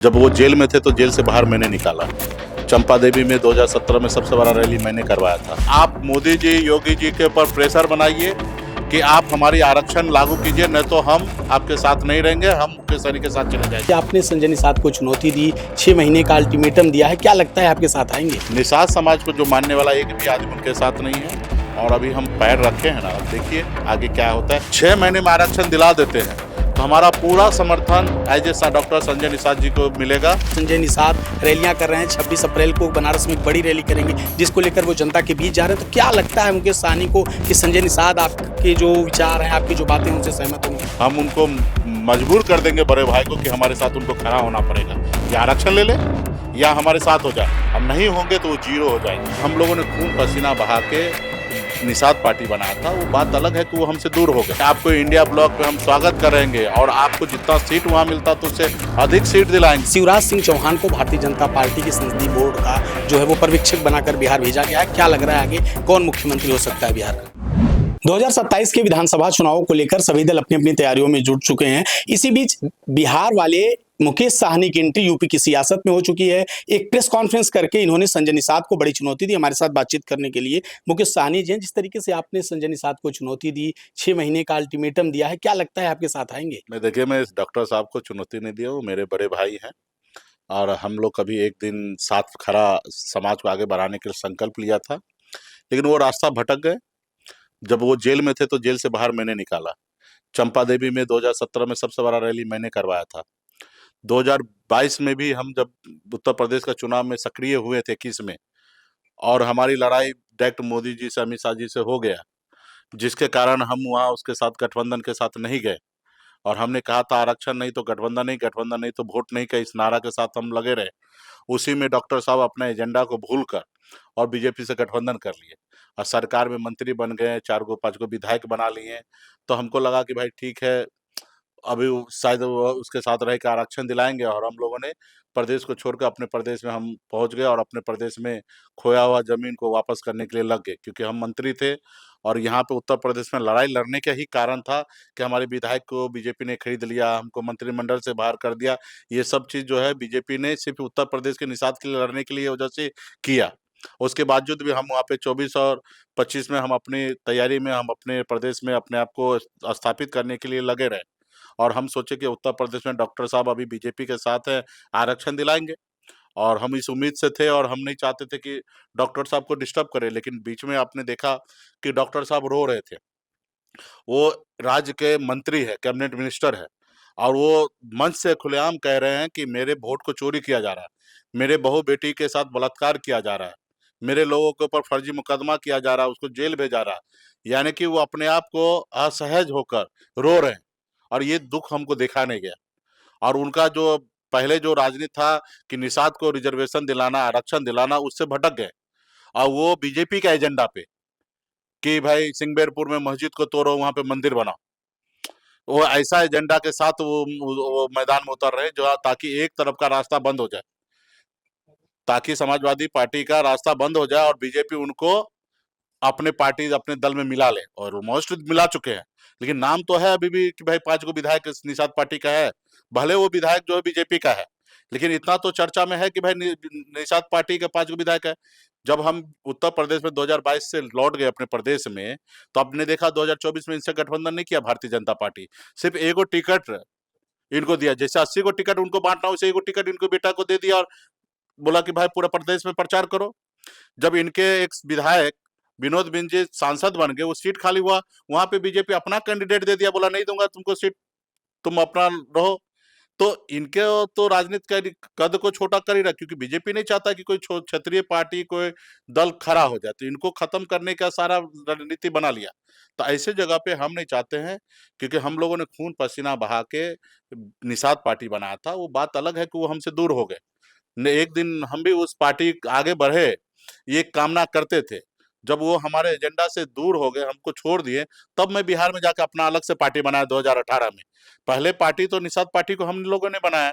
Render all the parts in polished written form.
जब वो जेल में थे तो जेल से बाहर मैंने निकाला। चंपा देवी में 2017 में सबसे बड़ा रैली मैंने करवाया था। आप मोदी जी, योगी जी के ऊपर प्रेशर बनाइए कि आप हमारी आरक्षण लागू कीजिए, नहीं तो हम आपके साथ नहीं रहेंगे, हम मुकेश सहनी के साथ चले जाएंगे। आपने संजय निषाद को चुनौती दी, 6 महीने का अल्टीमेटम दिया है, क्या लगता है आपके साथ आएंगे? निषाद समाज को जो मानने वाला एक भी आदमी उनके साथ नहीं है और अभी हम पैर रखे हैं ना, अब देखिए आगे क्या होता है। 6 महीने में आरक्षण दिला देते हैं तो हमारा पूरा समर्थन एज डॉक्टर संजय निषाद जी को मिलेगा। संजय निषाद रैलियां कर रहे हैं, 26 अप्रैल को बनारस में एक बड़ी रैली करेंगे जिसको लेकर वो जनता के बीच जा रहे हैं, तो क्या लगता है मुकेश सहनी को कि संजय निषाद आपके जो विचार हैं, आपकी जो बातें उनसे सहमत होंगे? हम उनको मजबूर कर देंगे बड़े भाई को कि हमारे साथ उनको खड़ा होना पड़ेगा, या आरक्षण ले ले या हमारे साथ हो जाए। हम नहीं होंगे तो वो जीरो हो जाएंगे। हम लोगों ने खून पसीना बहा के निषाद पार्टी बनाया था, वो बात अलग है कि वो हमसे दूर हो गए। आपको इंडिया ब्लॉक में हम स्वागत करेंगे और आपको जितना सीट वहाँ मिलता तो उससे अधिक सीट दिलाएंगे। शिवराज सिंह चौहान को भारतीय जनता पार्टी के संसदीय बोर्ड का जो है वो पर्यवेक्षक बनाकर बिहार भेजा गया है, क्या लग रहा है आगे कौन मुख्यमंत्री हो सकता है बिहार का? 2027 के विधानसभा चुनावों को लेकर सभी दल अपनी अपनी तैयारियों में जुट चुके हैं। इसी बीच बिहार वाले मुकेश सहनी की एंट्री यूपी की सियासत में हो चुकी है। एक प्रेस कॉन्फ्रेंस करके इन्होंने संजय निषाद को बड़ी चुनौती दी। हमारे साथ बातचीत करने के लिए मुकेश सहनी जी हैं। जिस तरीके से आपने संजय निषाद को चुनौती दी, 6 महीने का अल्टीमेटम दिया है, क्या लगता है आपके साथ आएंगे? मैं डॉक्टर साहब को चुनौती नहीं दिया, वो मेरे बड़े भाई हैं और हम लोग कभी एक दिन साथ खड़ा समाज को आगे बढ़ाने के लिए संकल्प लिया था, लेकिन वो रास्ता भटक गए। जब वो जेल में थे तो जेल से बाहर मैंने निकाला। चंपा देवी में 2017 में सबसे बड़ा रैली मैंने करवाया था। 2022 में भी हम जब उत्तर प्रदेश का चुनाव में सक्रिय हुए थे 21 में, और हमारी लड़ाई डायरेक्ट मोदी जी से, अमित शाह जी से हो गया, जिसके कारण हम वहाँ उसके साथ गठबंधन के साथ नहीं गए। और हमने कहा था आरक्षण नहीं तो गठबंधन नहीं, गठबंधन नहीं तो वोट नहीं का इस नारा के साथ हम लगे रहे। उसी में डॉक्टर साहब अपने एजेंडा को भूलकर और बीजेपी से गठबंधन कर लिए और सरकार में मंत्री बन गए, 4 गो 5 गो विधायक बना लिए। तो हमको लगा कि भाई ठीक है, अभी वो शायद वो उसके साथ रह के आरक्षण दिलाएँगे, और हम लोगों ने प्रदेश को छोड़कर अपने प्रदेश में हम पहुँच गए और अपने प्रदेश में खोया हुआ ज़मीन को वापस करने के लिए लग गए। क्योंकि हम मंत्री थे और यहाँ पे उत्तर प्रदेश में लड़ाई लड़ने का ही कारण था कि हमारे विधायक को बीजेपी ने खरीद लिया, हमको मंत्रिमंडल से बाहर कर दिया। ये सब चीज़ जो है बीजेपी ने सिर्फ़ उत्तर प्रदेश के निषाद के लिए लड़ने के लिए वजह से किया। उसके बावजूद भी हम वहाँ पे 24 और 25 में हम अपनी तैयारी में हम अपने प्रदेश में अपने आप को स्थापित करने के लिए लगे रहे। और हम सोचे कि उत्तर प्रदेश में डॉक्टर साहब अभी बीजेपी के साथ हैं, आरक्षण दिलाएँगे, और हम इस उम्मीद से थे और हम नहीं चाहते थे कि डॉक्टर साहब को डिस्टर्ब करें। लेकिन बीच में आपने देखा कि डॉक्टर साहब रो रहे थे। वो राज्य के मंत्री हैं, कैबिनेट मिनिस्टर हैं, और वो मंच से खुलेआम कह रहे हैं कि मेरे वोट को चोरी किया जा रहा है, मेरे बहू-बेटी के साथ बलात्कार किया जा रहा है, मेरे लोगों के ऊपर फर्जी मुकदमा किया जा रहा है, उसको जेल भेजा रहा है। यानी कि वो अपने आप को असहज होकर रो रहे हैं, और ये दुःख हमको देखा नहीं गया। और उनका जो पहले जो राजनीति था कि निषाद को रिजर्वेशन दिलाना, आरक्षण दिलाना, उससे भटक गए और वो बीजेपी का एजेंडा पे कि भाई सिंहबेरपुर में मस्जिद को तोड़ो, वहाँ पे मंदिर बनाओ। वो ऐसा एजेंडा के साथ वो मैदान में उतर रहे हैं जो ताकि एक तरफ का रास्ता बंद हो जाए, ताकि समाजवादी पार्टी का रास्ता बंद हो जाए और बीजेपी उनको अपने पार्टी, अपने दल में मिला ले, और ऑलमोस्ट मिला चुके हैं। लेकिन नाम तो है अभी भी कि भाई 5 गो विधायक इस निषाद पार्टी का है, भले वो विधायक जो है बीजेपी का है, लेकिन इतना तो चर्चा में है कि भाई निषाद पार्टी के 5 गो विधायक है। जब हम उत्तर प्रदेश में 2022 से लौट गए अपने प्रदेश में, तो आपने देखा 2024 में इनसे गठबंधन नहीं किया भारतीय जनता पार्टी, सिर्फ 1 गो टिकट इनको दिया। जैसे 80 गो टिकट उनको बांटना, वैसे 1 गो टिकट इनको बेटा को दे दिया और बोला कि भाई पूरे प्रदेश में प्रचार करो। जब इनके एक विधायक विनोद बिंद जी सांसद बन गए, वो सीट खाली हुआ, वहाँ पे बीजेपी अपना कैंडिडेट दे दिया, बोला नहीं दूंगा तुमको सीट, तुम अपना रहो। तो इनके तो राजनीति का कद को छोटा कर ही रहा, क्योंकि बीजेपी नहीं चाहता कि कोई क्षेत्रीय पार्टी, कोई दल खड़ा हो जाए, तो इनको खत्म करने का सारा रणनीति बना लिया। तो ऐसे जगह पे हम नहीं चाहते हैं, क्योंकि हम लोगों ने खून पसीना बहा के निषाद पार्टी बनाया था। वो बात अलग है कि वो हमसे दूर हो गए। एक दिन हम भी उस पार्टी आगे बढ़े, ये कामना करते थे। जब वो हमारे एजेंडा से दूर हो गए, हमको छोड़ दिए, तब मैं बिहार में जाके अपना अलग से पार्टी बनाया 2018 में। पहले पार्टी तो निषाद पार्टी को हम लोगों ने बनाया।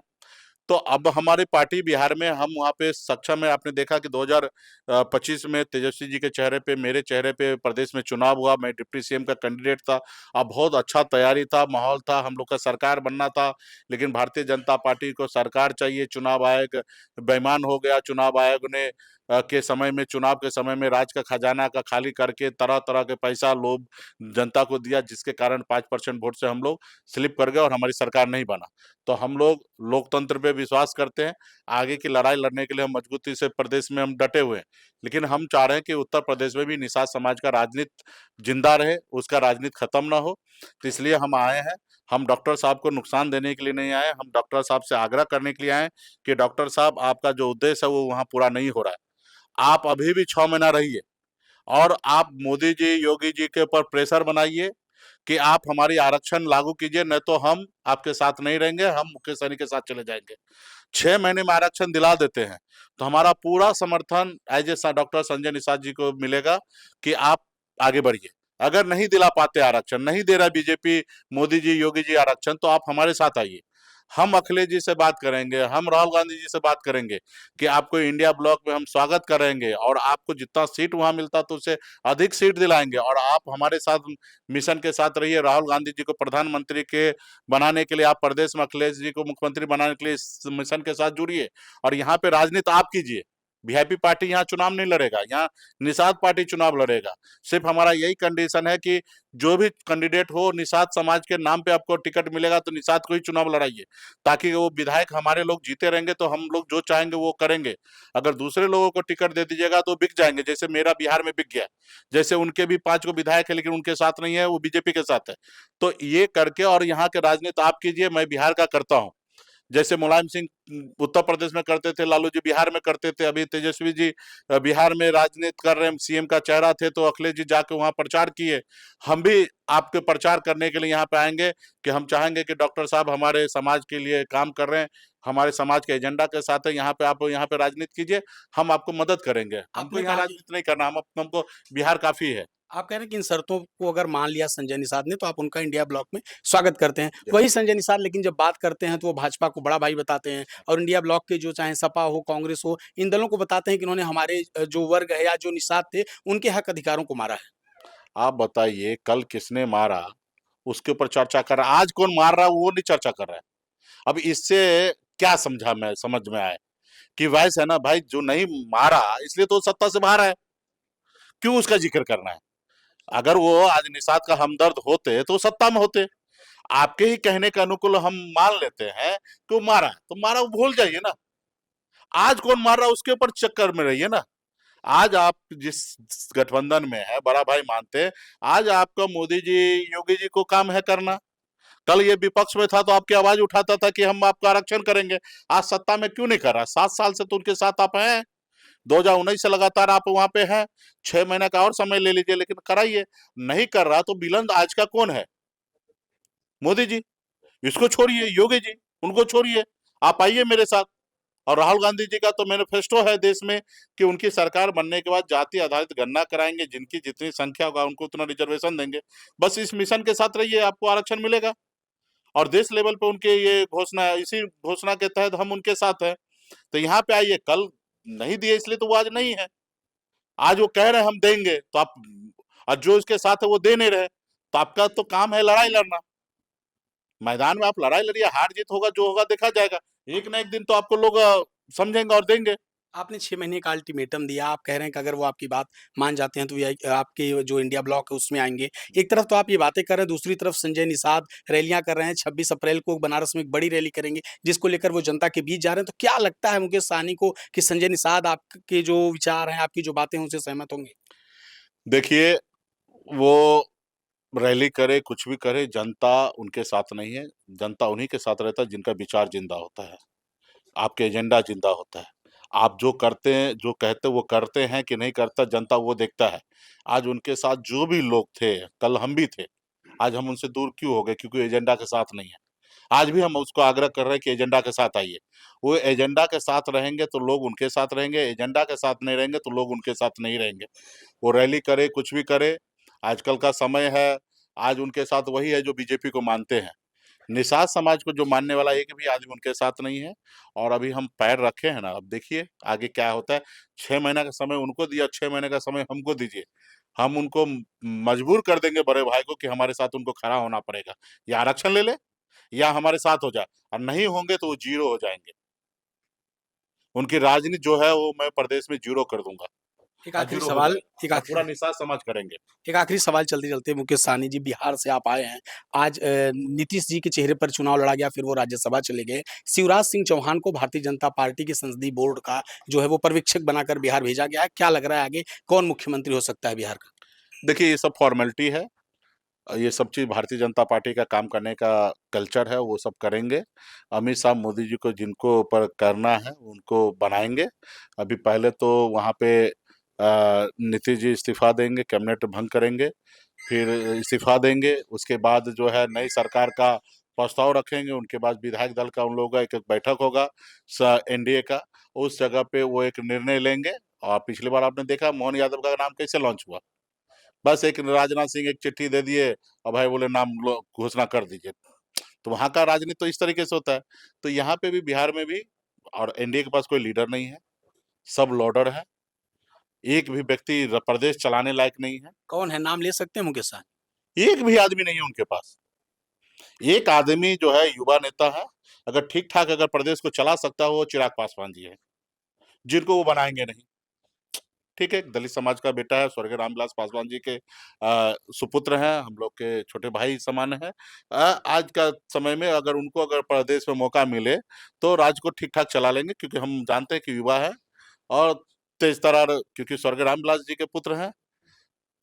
तो अब हमारी पार्टी बिहार में हम वहाँ पे सक्षम है। आपने देखा कि 2025 में तेजस्वी जी के चेहरे पे, मेरे चेहरे पे प्रदेश में चुनाव हुआ। मैं डिप्टी सीएम का कैंडिडेट था। अब बहुत अच्छा तैयारी था, माहौल था, हम लोग का सरकार बनना था। लेकिन भारतीय जनता पार्टी को सरकार चाहिए, चुनाव आयोग बेईमान हो गया। चुनाव आयोग ने के समय में, चुनाव के समय में राज्य का खजाना का खाली करके तरह तरह के पैसा लोभ जनता को दिया, जिसके कारण 5% वोट से हम लोग स्लिप कर गए और हमारी सरकार नहीं बना। तो हम लोग लोकतंत्र पे विश्वास करते हैं। आगे की लड़ाई लड़ने के लिए हम मजबूती से प्रदेश में हम डटे हुए हैं। लेकिन हम चाह रहे हैं कि उत्तर प्रदेश में भी निषाद समाज का राजनीति जिंदा रहे, उसका राजनीति खत्म ना हो। तो इसलिए हम आए हैं। हम डॉक्टर साहब को नुकसान देने के लिए नहीं आए, हम डॉक्टर साहब से आग्रह करने के लिए आए कि डॉक्टर साहब, आपका जो उद्देश्य है वो वहाँ पूरा नहीं हो रहा है। आप अभी भी 6 महीना रहिए और आप मोदी जी, योगी जी के ऊपर प्रेशर बनाइए कि आप हमारी आरक्षण लागू कीजिए, नहीं तो हम आपके साथ नहीं रहेंगे, हम मुकेश सहनी के साथ चले जाएंगे। 6 महीने में आरक्षण दिला देते हैं तो हमारा पूरा समर्थन as a doctor Sanjay Nishad ji को मिलेगा कि आप आगे बढ़िए। अगर नहीं दिला पाते आरक्षण, नहीं दे रहा बीजेपी, मोदी जी, योगी जी आरक्षण, तो आप हमारे साथ आइए। हम अखिलेश जी से बात करेंगे, हम राहुल गांधी जी से बात करेंगे कि आपको इंडिया ब्लॉक में हम स्वागत करेंगे और आपको जितना सीट वहां मिलता तो उससे अधिक सीट दिलाएंगे और आप हमारे साथ मिशन के साथ रहिए। राहुल गांधी जी को प्रधानमंत्री के बनाने के लिए आप प्रदेश में अखिलेश जी को मुख्यमंत्री बनाने के लिए इस मिशन के साथ जुड़िए और यहाँ पे राजनीति आप कीजिए। वीआईपी पार्टी यहाँ चुनाव नहीं लड़ेगा, यहाँ निषाद पार्टी चुनाव लड़ेगा। सिर्फ हमारा यही कंडीशन है कि जो भी कैंडिडेट हो, निषाद समाज के नाम पे आपको टिकट मिलेगा तो निषाद को ही चुनाव लड़ाइए, ताकि वो विधायक हमारे लोग जीते रहेंगे तो हम लोग जो चाहेंगे वो करेंगे। अगर दूसरे लोगों को टिकट दे दीजिएगा तो बिक जाएंगे, जैसे मेरा बिहार में बिक गया। जैसे उनके भी 5 विधायक है लेकिन उनके साथ नहीं है, वो बीजेपी के साथ है। तो ये करके और यहाँ के राजनीति आप कीजिए, मैं बिहार का करता हूँ। जैसे मुलायम सिंह उत्तर प्रदेश में करते थे, लालू जी बिहार में करते थे, अभी तेजस्वी जी बिहार में राजनीति कर रहे हैं, सीएम का चेहरा थे, तो अखिलेश जी जाके वहां प्रचार किए। हम भी आपके प्रचार करने के लिए यहाँ पे आएंगे कि हम चाहेंगे कि डॉक्टर साहब हमारे समाज के लिए काम कर रहे हैं, हमारे समाज के एजेंडा के साथ है, यहाँ पे आप यहाँ पे राजनीति कीजिए, हम आपको मदद करेंगे। हमको आपने यहाँ कहा कि राजनीति नहीं करना, हमको बिहार काफी है। आप कह रहे हैं कि इन शर्तों को अगर मान लिया संजय निषाद ने, तो आप उनका इंडिया ब्लॉक में स्वागत करते हैं। जी। वही संजय निषाद लेकिन जब बात करते हैं तो वो भाजपा को बड़ा भाई बताते हैं और इंडिया ब्लॉक के जो चाहे सपा हो, कांग्रेस हो, इन दलों को बताते हैं कि इन्होंने हमारे जो वर्ग है या जो निषाद थे, उनके हक अधिकारों को मारा है। आप बताइए, कल किसने मारा उसके ऊपर चर्चा कर रहा है, आज कौन मार रहा है वो नहीं चर्चा कर रहा है। अब इससे क्या समझा, मैं समझ में आए कि वैसे है ना भाई, जो नहीं मारा इसलिए तो सत्ता से बाहर है, क्यों उसका जिक्र करना है। अगर वो आज निषाद का हमदर्द होते तो सत्ता में होते। आपके ही कहने के अनुकूल हम मान लेते हैं कि वो मारा है, तो मारा वो भूल जाइए ना। आज कौन मार रहा है उसके ऊपर चक्कर में रहिए ना। आज आप जिस गठबंधन में है, बड़ा भाई मानते हैं, आज आपका मोदी जी, योगी जी को काम है करना। कल ये विपक्ष में था तो आपकी आवाज उठाता था कि हम आपका आरक्षण करेंगे। आज सत्ता में क्यों नहीं कर रहा? 7 साल से तो उनके साथ आप हैं, 2019 से लगातार आप वहां पे हैं। 6 महीने का और समय ले लीजिए, लेकिन कराइए। नहीं कर रहा तो विलन आज का कौन है? मोदी जी। इसको छोड़िए, योगी जी, उनको छोड़िए, आप आइए मेरे साथ। और राहुल गांधी जी का तो मैनिफेस्टो है देश में कि उनकी सरकार बनने के बाद जाति आधारित गणना कराएंगे, जिनकी जितनी संख्या होगा उनको उतना रिजर्वेशन देंगे। बस इस मिशन के साथ रहिए, आपको आरक्षण मिलेगा। और देश लेवल पे उनके ये घोषणा, इसी घोषणा के तहत हम उनके साथ हैं। तो यहाँ पे आइए। कल नहीं दिए इसलिए तो वो आज नहीं है। आज वो कह रहे हैं हम देंगे, तो आप, और जो इसके साथ है वो दे नहीं रहे, तो आपका तो काम है लड़ाई लड़ना। मैदान में आप लड़ाई लड़िए, हार जीत होगा, जो होगा देखा जाएगा। एक ना एक दिन तो आपको लोग समझेंगे और देंगे। आपने 6 महीने का अल्टीमेटम दिया, आप कह रहे हैं कि अगर वो आपकी बात मान जाते हैं तो ये आपके जो इंडिया ब्लॉक है उसमें आएँगे। एक तरफ तो आप ये बातें कर रहे हैं, दूसरी तरफ संजय निषाद रैलियाँ कर रहे हैं, 26 अप्रैल को बनारस में एक बड़ी रैली करेंगे, जिसको लेकर वो जनता के बीच जा रहे हैं। तो क्या लगता है मुकेश सहनी को कि संजय निषाद आपके जो विचार हैं, आपकी जो बातें हैं, उनसे सहमत होंगे? देखिए, वो रैली करे, कुछ भी करे, जनता उनके साथ नहीं है। जनता उन्हीं के साथ रहता है जिनका विचार जिंदा होता है, आपके एजेंडा जिंदा होता है। आप जो करते हैं, जो कहते हैं वो करते हैं कि नहीं करता, जनता वो देखता है। आज उनके साथ जो भी लोग थे, कल हम भी थे, आज हम उनसे दूर क्यों हो गए? क्योंकि एजेंडा के साथ नहीं है। आज भी हम उसको आग्रह कर रहे हैं कि एजेंडा के साथ आइए। वो एजेंडा के साथ रहेंगे तो लोग उनके साथ रहेंगे, एजेंडा के साथ नहीं रहेंगे तो लोग उनके साथ नहीं रहेंगे। वो रैली करे, कुछ भी करे, आजकल का समय है। आज उनके साथ वही है जो बीजेपी को मानते हैं निषाद समाज को जो मानने वाला एक भी आदमी उनके साथ नहीं है। और अभी हम पैर रखे हैं ना, अब देखिए आगे क्या होता है। 6 महीना का समय उनको दिया, 6 महीने का समय हमको दीजिए। हम उनको मजबूर कर देंगे बड़े भाई को कि हमारे साथ उनको खड़ा होना पड़ेगा। या आरक्षण ले ले या हमारे साथ हो जाए, और नहीं होंगे तो वो जीरो हो जाएंगे। उनकी राजनीति जो है वो मैं प्रदेश में जीरो कर दूंगा। एक आखिरी जीरो हो सवाल जाए एक और पूरा आखिरी निषाद समाज करेंगे। एक आखिरी सवाल चलते चलते, मुकेश सहनी जी, बिहार से आप आए हैं। आज नीतीश जी के चेहरे पर चुनाव लड़ा गया, फिर वो राज्यसभा चले गए। शिवराज सिंह चौहान को भारतीय जनता पार्टी के संसदीय बोर्ड का जो है वो पर्यवेक्षक बनाकर बिहार भेजा गया है। क्या लग रहा है आगे कौन मुख्यमंत्री हो सकता है बिहार का? देखिए ये सब फॉर्मेलिटी है। ये सब चीज़ भारतीय जनता पार्टी का काम करने का कल्चर है, वो सब करेंगे। अमित शाह, मोदी जी को जिनको ऊपर करना है, उनको बनाएँगे। अभी पहले तो वहाँ पे नीतीश जी इस्तीफ़ा देंगे, कैबिनेट भंग करेंगे, फिर इस्तीफ़ा देंगे, उसके बाद जो है नई सरकार का प्रस्ताव रखेंगे, उनके बाद विधायक दल का उन लोगों का एक बैठक होगा एनडीए का, उस जगह पे वो एक निर्णय लेंगे। और पिछली बार आपने देखा मोहन यादव का नाम कैसे लॉन्च हुआ। बस एक राजनाथ सिंह एक चिट्ठी दे दिए और भाई बोले नाम घोषणा कर दीजिए। तो वहां का राजनीति तो इस तरीके से होता है। तो यहाँ पे भी बिहार में भी, और एनडीए के पास कोई लीडर नहीं है, सब लोडर है। एक भी व्यक्ति प्रदेश चलाने लायक नहीं है। कौन है, नाम ले सकते हैं मुकेश सहनी? एक भी आदमी नहीं है उनके पास। एक आदमी जो है युवा नेता है, अगर ठीक ठाक अगर प्रदेश को चला सकता हो वो चिराग पासवान जी है, जिनको वो बनाएंगे नहीं। ठीक है, दलित समाज का बेटा है, स्वर्गीय रामविलास पासवान जी के सुपुत्र हैं, हम लोग के छोटे भाई समान हैं। आज का समय में अगर उनको अगर प्रदेश में मौका मिले, तो राज्य को ठीक-ठाक चला लेंगे, क्योंकि हम जानते हैं कि युवा है और तेज तर्रार, क्योंकि स्वर्गीय रामविलास जी के पुत्र हैं,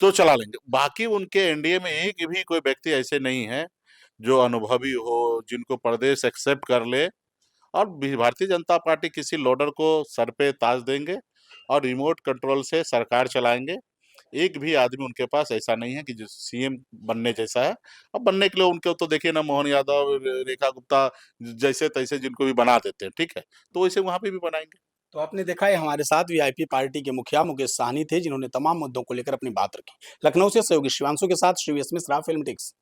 तो चला लेंगे। बाकी उनके एनडीए में एक भी कोई व्यक्ति ऐसे नहीं है, जो अनुभवी हो, जिनको प्रदेश एक्सेप्ट कर ले। और भारतीय जनता पार्टी किसी लोडर को सर पे ताज देंगे और रिमोट कंट्रोल से सरकार चलाएंगे। एक भी आदमी उनके पास ऐसा नहीं है कि जो सीएम बनने जैसा है। अब बनने के लिए उनको तो देखिए ना, मोहन यादव, रेखा गुप्ता जैसे तैसे जिनको भी बना देते हैं, ठीक है, तो वैसे वहां पे भी बनाएंगे। तो आपने देखा है हमारे साथ वीआईपी पार्टी के मुखिया मुकेश सहनी थे, जिन्होंने तमाम मुद्दों को लेकर अपनी बात रखी। लखनऊ से सहयोगी शिवांशु के साथ Shri S Mishra, film ticks.